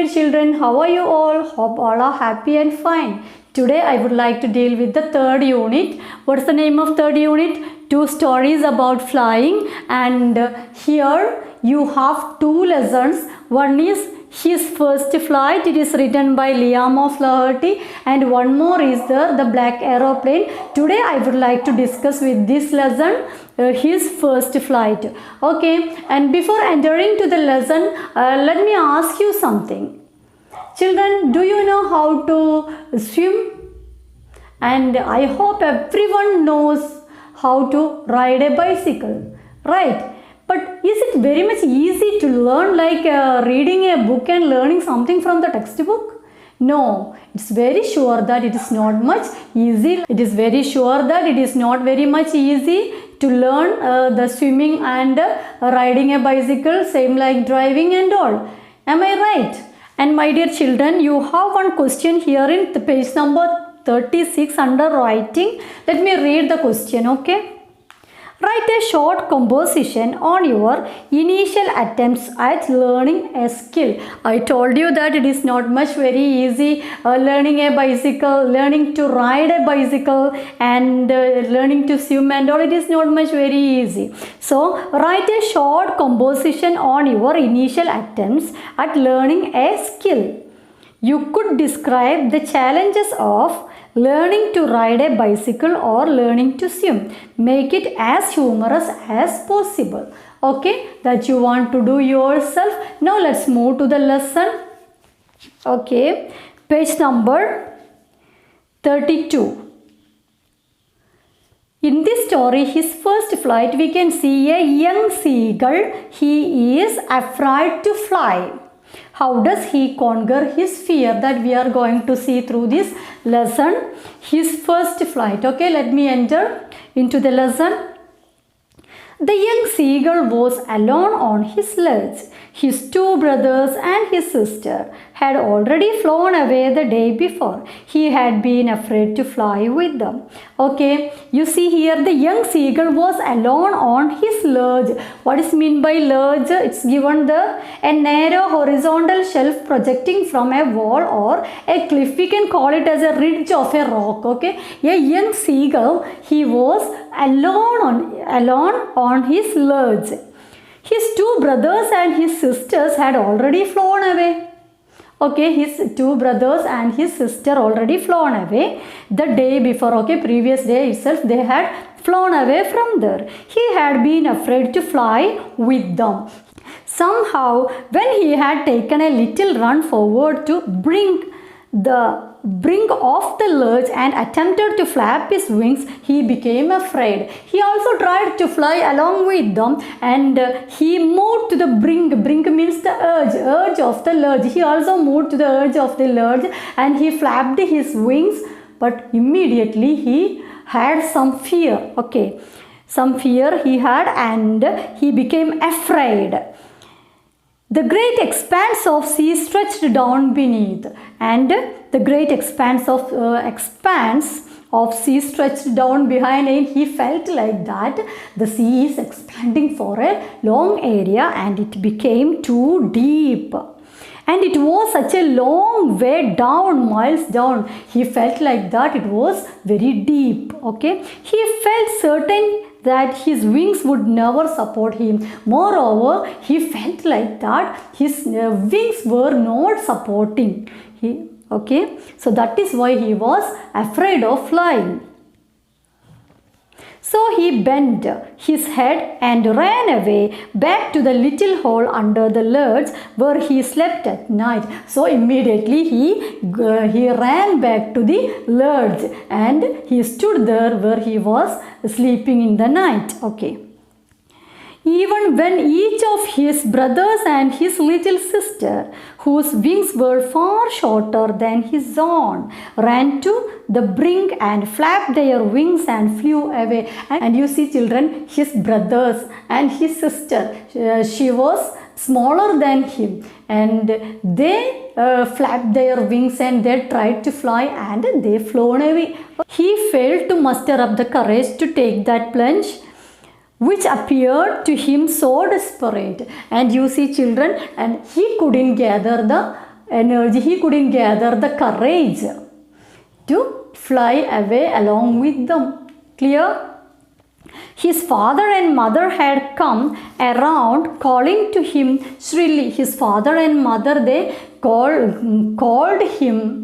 dear children, how are you all? Hope all are happy and fine. Today I would like to deal with the third unit. What's the name of third unit? Two stories about flying, and here you have two lessons. One is his first flight. It is written by Liam of Laherty, and one more is the black aeroplane. Today I would like to discuss with this lesson his first flight. Okay, and before entering to the lesson, let me ask you something. Children, do you know how to swim? And I hope everyone knows how to ride a bicycle, right? But is it very much easy to learn, like reading a book and learning something from the textbook? No, it's very sure that it is not much easy. It is very sure that it is not very much easy to learn the swimming and riding a bicycle, same like driving and all. Am I right? And my dear children, you have one question here in the page number 36 under writing. Let me read the question, okay? Write a short composition on your initial attempts at learning a skill. I told you that it is not much very easy learning a bicycle, learning to ride a bicycle and learning to swim and all. It is not much very easy. So write a short composition on your initial attempts at learning a skill. You could describe the challenges of learning to ride a bicycle or learning to swim. Make it as humorous as possible. Okay, that you want to do yourself. Now let's move to the lesson. Okay, page number 32. In this story, his first flight, we can see a young seagull. He is afraid to fly. How does he conquer his fear? That we are going to see through this lesson. His first flight. Okay, let me enter into the lesson. The young seagull was alone on his ledge. His two brothers and his sister had already flown away the day before. He had been afraid to fly with them. Okay, you see here the young seagull was alone on his ledge. What is meant by ledge? It's given a narrow horizontal shelf projecting from a wall or a cliff. We can call it as a ridge of a rock. Okay, a young seagull, he was alone on his ledge. His two brothers and his sisters had already flown away. Okay, his two brothers and his sister already flown away the day before. Okay, previous day itself they had flown away from there. He had been afraid to fly with them. Somehow, when he had taken a little run forward to brink of the ledge and attempted to flap his wings, he became afraid. He also tried to fly along with them, and he moved to the brink. Brink means the edge of the ledge. He also moved to the edge of the ledge and he flapped his wings, but immediately he had some fear. Okay, some fear he had, and he became afraid. The great expanse of sea stretched down beneath, and the great expanse of sea stretched down behind him. He felt like that the sea is expanding for a long area and it became too deep. And it was such a long way down, miles down. He felt like that it was very deep. Okay, he felt certain that his wings would never support him. Moreover, he felt like that his wings were not supporting him. Okay, so that is why he was afraid of flying. So he bent his head and ran away back to the little hole under the ledge where he slept at night. So immediately he ran back to the ledge and he stood there where he was sleeping in the night. Okay. Even when each of his brothers and his little sister, whose wings were far shorter than his own, ran to the brink and flapped their wings and flew away. And you see, children, his brothers and his sister, she was smaller than him, and they flapped their wings and they tried to fly and they flown away. He failed to muster up the courage to take that plunge, which appeared to him so desperate. And you see, children, and he couldn't gather the energy, he couldn't gather the courage to fly away along with them. Clear? His father and mother had come around calling to him shrilly. His father and mother, they called him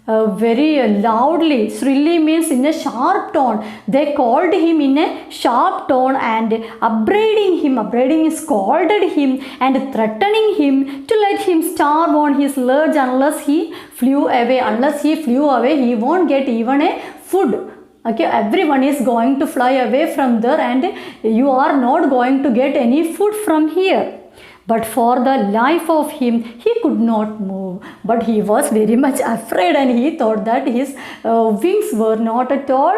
very loudly. Shrilly means in a sharp tone. They called him in a sharp tone and upbraiding him. Upbraiding is scolded him and threatening him to let him starve on his lurch unless he flew away. Unless he flew away, he won't get even a food. Okay, everyone is going to fly away from there and you are not going to get any food from here. But for the life of him, he could not move. But he was very much afraid and he thought that his wings were not at all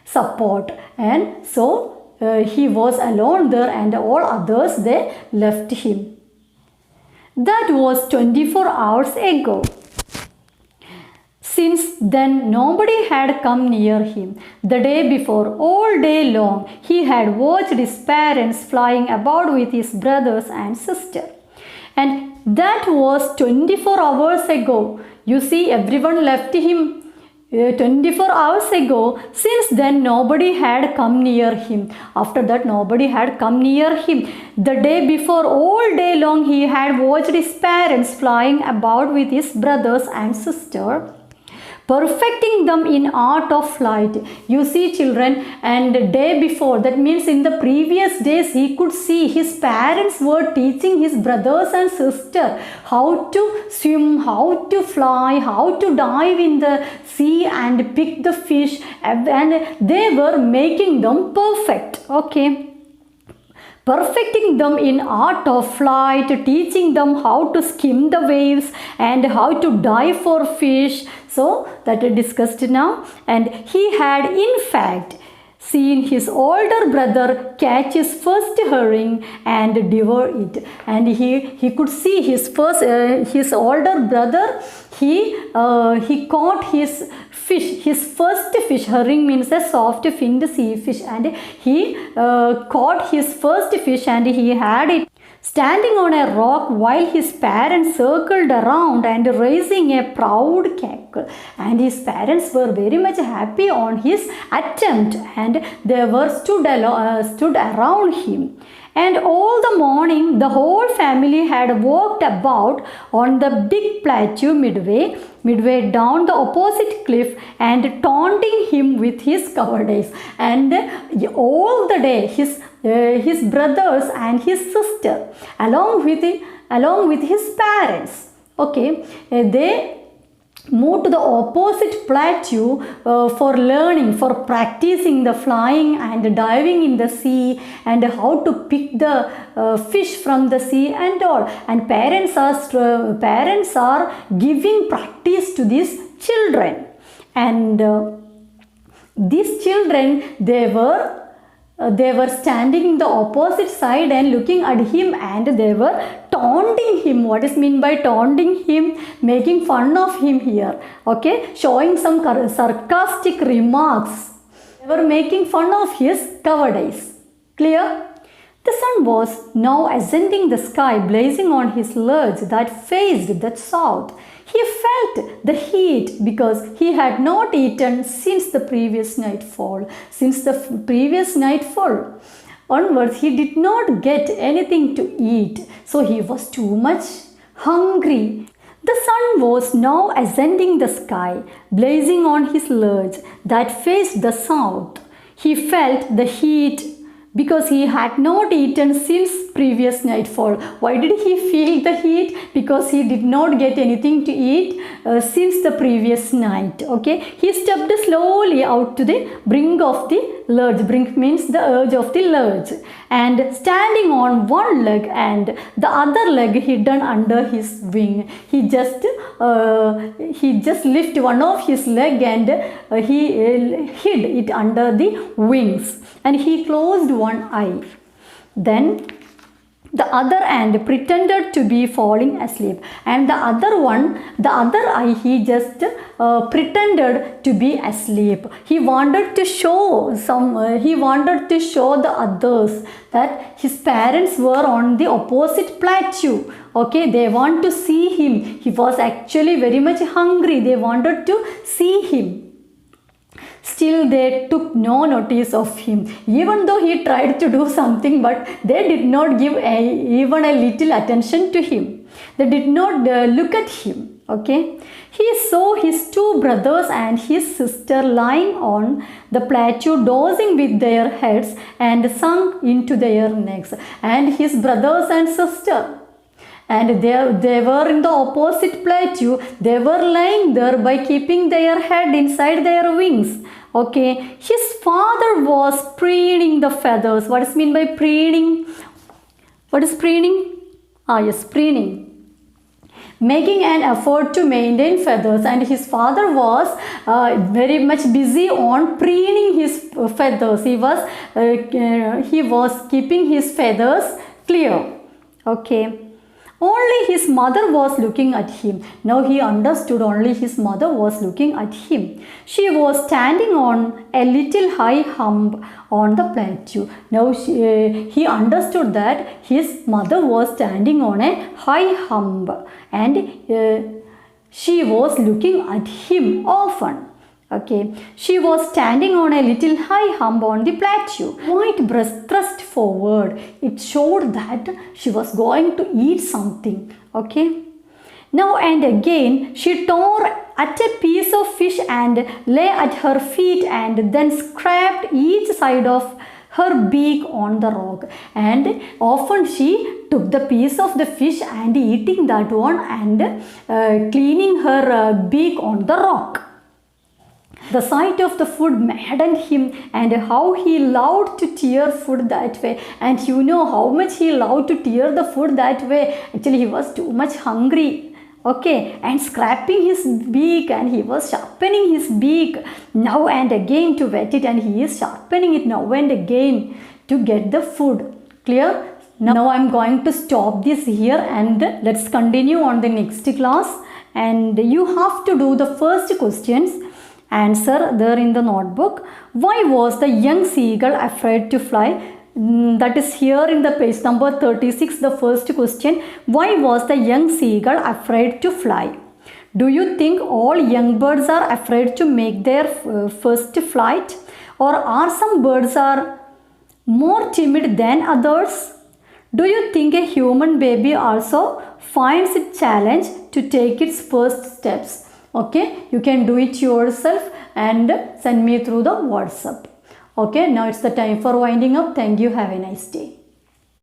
support. And so he was alone there and all others, they left him. That was 24 hours ago. Since then, nobody had come near him. The day before, all day long, he had watched his parents flying about with his brothers and sister. And that was 24 hours ago. You see, everyone left him 24 hours ago. Since then, nobody had come near him. After that, nobody had come near him. The day before, all day long, he had watched his parents flying about with his brothers and sister, perfecting them in art of flight. You see, children, and day before, that means in the previous days, he could see his parents were teaching his brothers and sister how to swim, how to fly, how to dive in the sea and pick the fish, and they were making them perfect. Okay, perfecting them in art of flight, teaching them how to skim the waves and how to dive for fish. So that is discussed now. And he had in fact seen his older brother catch his first herring and devour it. And he could see his older brother, he caught his fish, his first fish. Herring means a soft finned sea fish, and he caught his first fish and he had it standing on a rock while his parents circled around and raising a proud cackle. And his parents were very much happy on his attempt and they were stood around him. And all the morning, the whole family had walked about on the big plateau midway down the opposite cliff and taunting him with his cowardice. And all the day, his brothers and his sister, along with his parents, okay, they moved to the opposite plateau for learning, for practicing the flying and diving in the sea and how to pick the fish from the sea and all. And parents are giving practice to these children. And these children, they were standing in the opposite side and looking at him and they were taunting him. What is meant by taunting him? Making fun of him here. Okay, showing some sarcastic remarks. They were making fun of his cowardice. Clear? The sun was now ascending the sky, blazing on his lurch that faced the south. He felt the heat because he had not eaten since the previous nightfall. Onwards, he did not get anything to eat, so he was too much hungry. The sun was now ascending the sky, blazing on his lurch that faced the south. He felt the heat because he had not eaten since previous nightfall. Why did he feel the heat? Because he did not get anything to eat since the previous night. Okay, he stepped slowly out to the brink of the lurch. Brink means the edge of the lurch, and standing on one leg and the other leg hidden under his wing, he just lifted one of his leg and he hid it under the wings, and he closed one eye. Then the other and pretended to be falling asleep, and the other eye, he just pretended to be asleep. He wanted to show the others that his parents were on the opposite plateau. Okay, they want to see him. He was actually very much hungry. They wanted to see him. Still, they took no notice of him, even though he tried to do something, but they did not give even a little attention to him. They did not look at him. Okay, he saw his two brothers and his sister lying on the plateau, dozing with their heads and sunk into their necks. And his brothers and sister, and they were in the opposite plateau. They were lying there by keeping their head inside their wings. Okay, his father was preening the feathers. What is mean by preening? What is preening? Yes, preening. Making an effort to maintain feathers, and his father was very much busy on preening his feathers. He was keeping his feathers clear. Okay. Only his mother was looking at him. Now he understood only his mother was looking at him. She was standing on a little high hump on the plateau. Now he understood that his mother was standing on a high hump, and she was looking at him often. Okay, she was standing on a little high hump on the plateau. White breast thrust forward. It showed that she was going to eat something. Okay. Now and again she tore at a piece of fish and lay at her feet, and then scraped each side of her beak on the rock. And often she took the piece of the fish and eating that one, and cleaning her beak on the rock. The sight of the food maddened him, and how he loved to tear food that way. And you know how much he loved to tear the food that way. Actually, he was too much hungry. Okay, and scraping his beak, and he was sharpening his beak now and again to wet it, and he is sharpening it now and again to get the food. Clear? Now I am going to stop this here, and let's continue on the next class. And you have to do the first questions. Answer there in the notebook. Why was the young seagull afraid to fly? That is here in the page number 36, the first question. Why was the young seagull afraid to fly? Do you think all young birds are afraid to make their first flight? Or are some birds are more timid than others? Do you think a human baby also finds it challenge to take its first steps? Okay, you can do it yourself and send me through the WhatsApp. Okay, now it's the time for winding up. Thank you. Have a nice day.